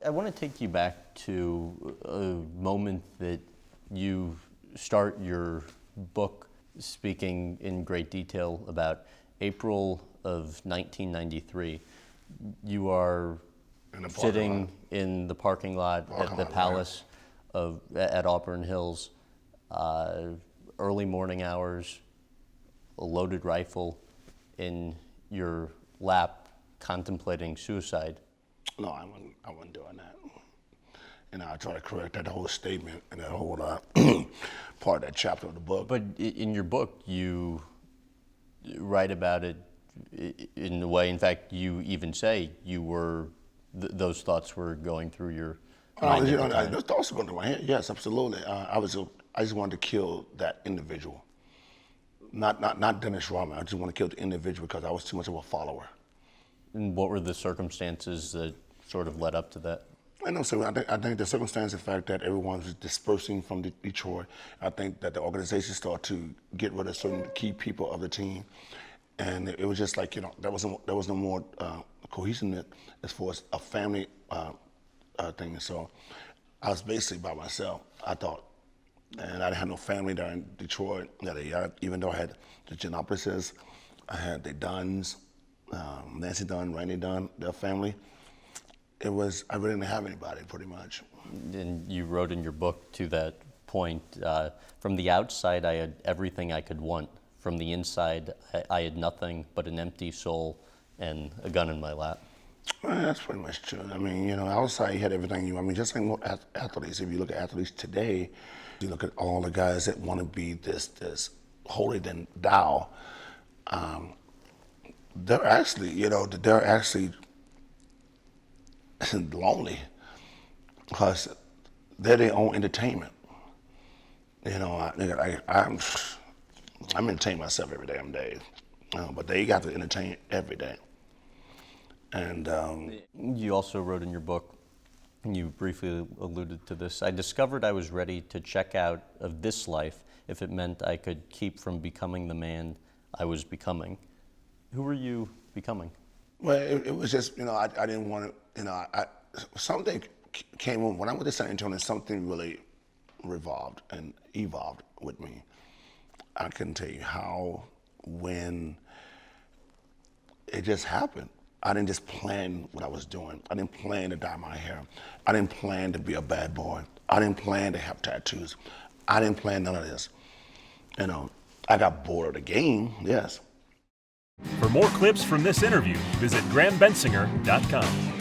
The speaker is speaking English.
I want to take you back to a moment that you start your book speaking in great detail about April of 1993. You are sitting in the parking lot at the Palace at Auburn Hills, early morning hours, a loaded rifle in your lap, contemplating suicide. No, I wasn't doing that. And I try to correct that whole statement and that whole part of that chapter of the book. But in your book, you write about it in a way, in fact, you even say you were, those thoughts were going through your mind at the time. Those thoughts were going through my head, yes, absolutely. I just wanted to kill that individual. Not Dennis Rodman, I just wanted to kill the individual because I was too much of a follower. And what were the circumstances that sort of led up to that? I know, so I think the circumstance, the fact that everyone was dispersing from Detroit, I think that the organization started to get rid of certain key people of the team. And it was just like, there was no more cohesiveness as far as a family thing. So I was basically by myself, I thought. And I didn't have no family there in Detroit, even though I had the Genopolis, I had the Dunns, Nancy Dunn, Randy Dunn, their family. I really didn't have anybody, pretty much. And you wrote in your book to that point, from the outside, I had everything I could want. From the inside, I had nothing but an empty soul and a gun in my lap. Well, that's pretty much true. I mean, outside you had everything just like most athletes. If you look at athletes today, you look at all the guys that want to be this holier than thou. They're actually lonely because they're their own entertainment. I'm entertaining myself every damn day, but they got to entertain every day. And you also wrote in your book, and you briefly alluded to this, I discovered I was ready to check out of this life if it meant I could keep from becoming the man I was becoming. Who were you becoming? Well, it was just, I didn't want to, something came on. When I went to San Antonio, something really revolved and evolved with me. I couldn't tell you how, when, it just happened. I didn't just plan what I was doing. I didn't plan to dye my hair. I didn't plan to be a bad boy. I didn't plan to have tattoos. I didn't plan none of this. I got bored of the game, yes. For more clips from this interview, visit GrahamBensinger.com.